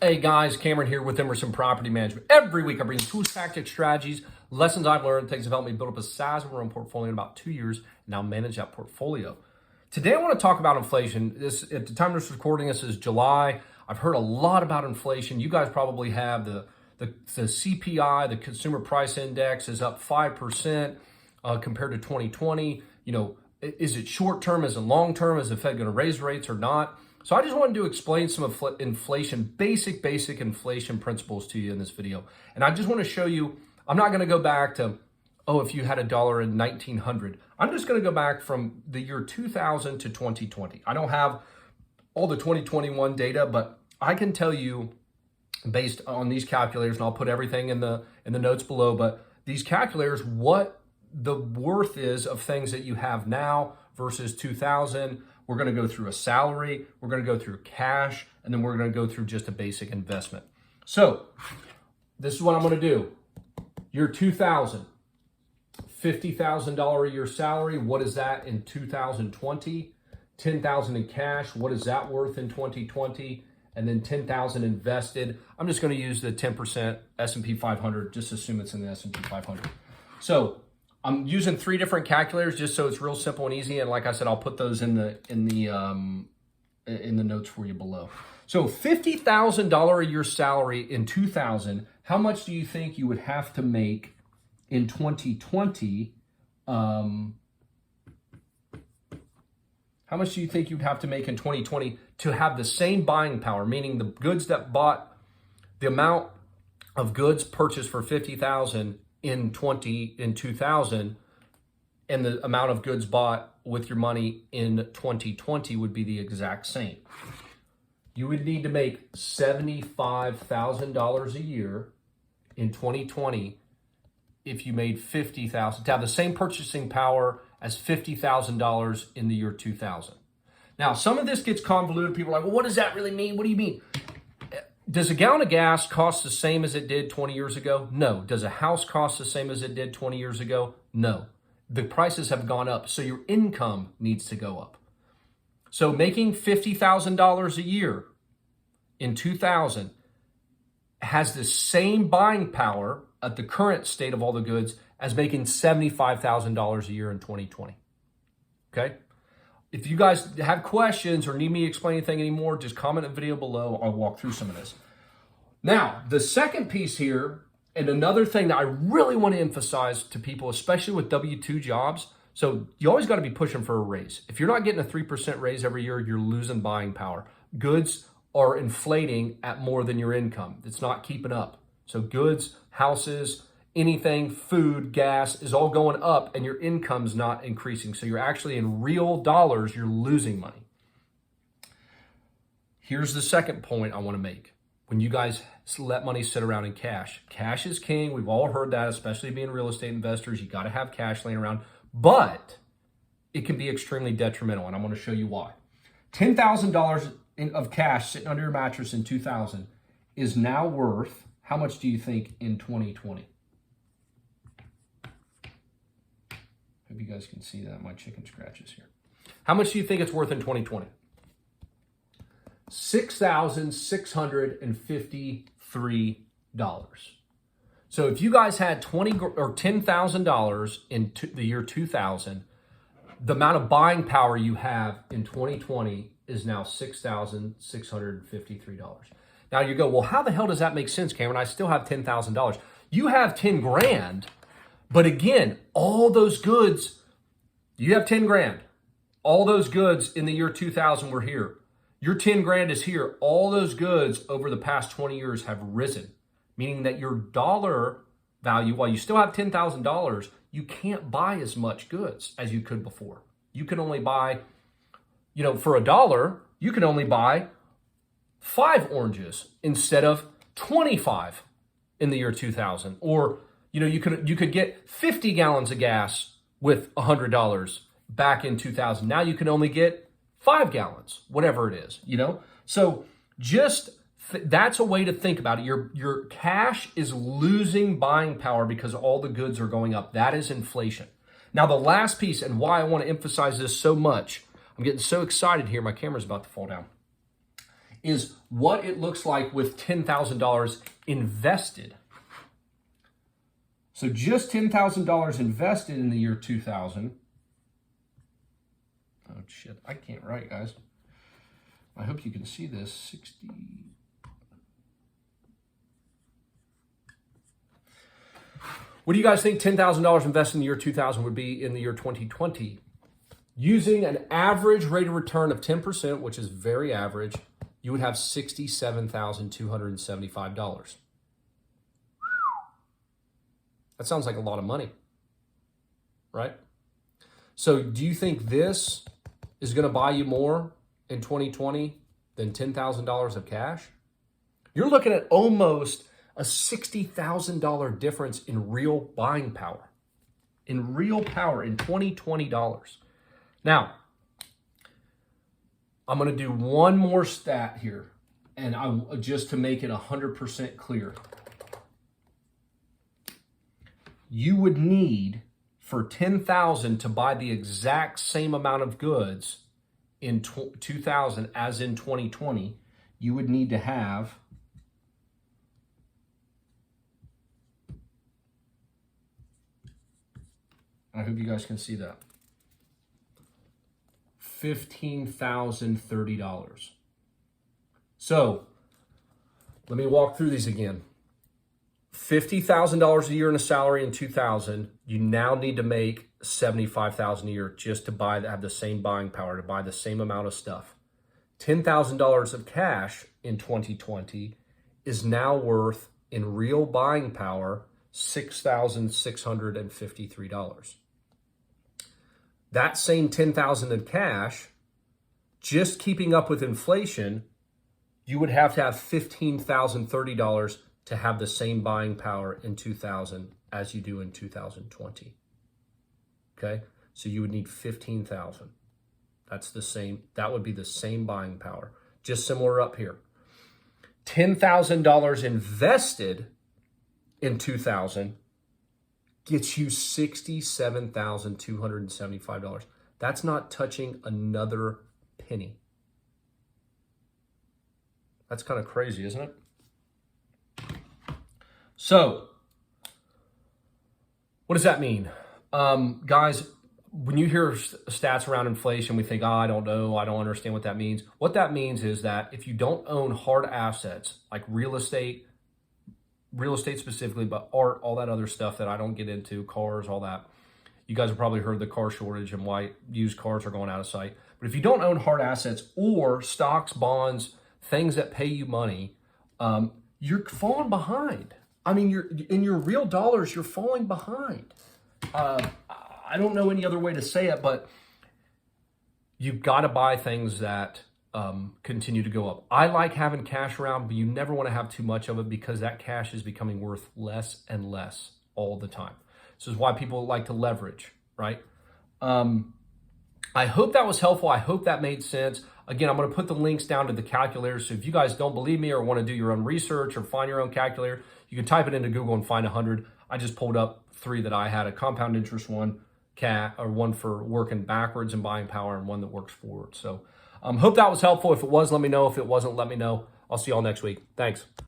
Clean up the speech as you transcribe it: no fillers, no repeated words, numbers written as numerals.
Hey guys, Cameron here with Emerson Property Management. Every week I bring tools, tactics, strategies, lessons I've learned, things that have helped me build up a sizable own portfolio in about 2 years and now manage that portfolio. Today I want to talk about inflation. At the time of this recording, this is July. I've heard a lot about inflation. You guys probably have the CPI, the Consumer Price Index, is up 5% compared to 2020. You know, is it short term? Is it long term? Is the Fed going to raise rates or not? So I just wanted to explain some inflation, basic inflation principles to you in this video. And I just want to show you, I'm not going to go back to, if you had a dollar in 1900. I'm just going to go back from the year 2000 to 2020. I don't have all the 2021 data, but I can tell you based on these calculators, and I'll put everything in the notes below, but these calculators, what the worth is of things that you have now versus 2000. We're going to go through a salary, we're going to go through cash, and then we're going to go through just a basic investment. So this is what I'm going to do. Year 2000, $50,000 a year salary. What is that in 2020? 10,000 in cash. What is that worth in 2020? And then 10,000 invested. I'm just going to use the 10% S&P 500. Just assume it's in the S&P 500. So I'm using 3 different calculators just so it's real simple and easy. And like I said, I'll put those in the notes for you below. So $50,000 a year salary in 2000. How much do you think you would have to make in 2020? How much do you think you'd have to make in 2020 to have the same buying power? Meaning the goods that bought, the amount of goods purchased for 50,000 in 2000, and the amount of goods bought with your money in 2020 would be the exact same. You would need to make $75,000 a year in 2020 if you made $50,000 to have the same purchasing power as $50,000 in the year 2000. Now, some of this gets convoluted. People are like, well, what does that really mean? What do you mean? Does a gallon of gas cost the same as it did 20 years ago? No. Does a house cost the same as it did 20 years ago? No. The prices have gone up, so your income needs to go up. So making $50,000 a year in 2000 has the same buying power at the current state of all the goods as making $75,000 a year in 2020. Okay? If you guys have questions or need me to explain anything anymore, just comment in the video below. I'll walk through some of this. Now, the second piece here, and another thing that I really want to emphasize to people, especially with W-2 jobs, so you always got to be pushing for a raise. If you're not getting a 3% raise every year, you're losing buying power. Goods are inflating at more than your income. It's not keeping up. So goods, houses, anything, food, gas is all going up and your income's not increasing. So you're actually in real dollars, you're losing money. Here's the second point I want to make. When you guys let money sit around in cash, cash is king. We've all heard that, especially being real estate investors. You got to have cash laying around, but it can be extremely detrimental. And I'm going to show you why. $10,000 of cash sitting under your mattress in 2000 is now worth, how much do you think in 2020? Hope you guys can see that. My chicken scratches here. How much do you think it's worth in 2020? $6,653. So if you guys had $10,000 in the year 2000, the amount of buying power you have in 2020 is now $6,653. Now you go, well, how the hell does that make sense, Cameron? I still have $10,000. You have 10 grand. But again, all those goods, you have 10 grand. All those goods in the year 2000 were here. Your 10 grand is here. All those goods over the past 20 years have risen, meaning that your dollar value, while you still have $10,000, you can't buy as much goods as you could before. You can only buy, for $1, you can only buy 5 oranges instead of 25 in the year 2000. Or you could get 50 gallons of gas with $100 back in 2000. Now you can only get 5 gallons, whatever it is, So just that's a way to think about it. Your cash is losing buying power because all the goods are going up. That is inflation. Now the last piece, and why I want to emphasize this so much, I'm getting so excited here, my camera's about to fall down, is what it looks like with $10,000 invested. So just $10,000 invested in the year 2000. Oh shit, I can't write, guys. I hope you can see this. 60. What do you guys think $10,000 invested in the year 2000 would be in the year 2020? Using an average rate of return of 10%, which is very average, you would have $67,275. That sounds like a lot of money, right? So do you think this is going to buy you more in 2020 than $10,000 of cash? You're looking at almost a $60,000 difference in real buying power. In real power, in 2020 dollars. Now, I'm going to do one more stat here, and just to make it 100% clear. You would need for $10,000 to buy the exact same amount of goods in 2000 as in 2020. You would need to have I hope you guys can see that. $15,030. So let me walk through these again. $50,000 a year in a salary in 2000. You now need to make $75,000 a year just to have the same buying power, to buy the same amount of stuff. $10,000 of cash in 2020 is now worth, in real buying power, $6,653. That same $10,000 in cash, just keeping up with inflation, you would have to have $15,030 to have the same buying power in 2000 as you do in 2020. Okay? So you would need 15,000. That's the same. That would be the same buying power. Just similar up here. $10,000 invested in 2000 gets you $67,275. That's not touching another penny. That's kind of crazy, isn't it? So, what does that mean? Guys, when you hear stats around inflation, we think, I don't know, I don't understand what that means. What that means is that if you don't own hard assets like real estate specifically, but art, all that other stuff that I don't get into, cars, all that. You guys have probably heard the car shortage and why used cars are going out of sight. But if you don't own hard assets or stocks, bonds, things that pay you money, you're falling behind. I mean, in your real dollars, you're falling behind. I don't know any other way to say it, but you've got to buy things that continue to go up. I like having cash around, but you never want to have too much of it because that cash is becoming worth less and less all the time. This is why people like to leverage, right? I hope that was helpful. I hope that made sense. Again, I'm going to put the links down to the calculator. So if you guys don't believe me or want to do your own research or find your own calculator, you can type it into Google and find 100. I just pulled up 3 that I had, a compound interest one, one for working backwards and buying power, and one that works forward. So hope that was helpful. If it was, let me know. If it wasn't, let me know. I'll see y'all next week. Thanks.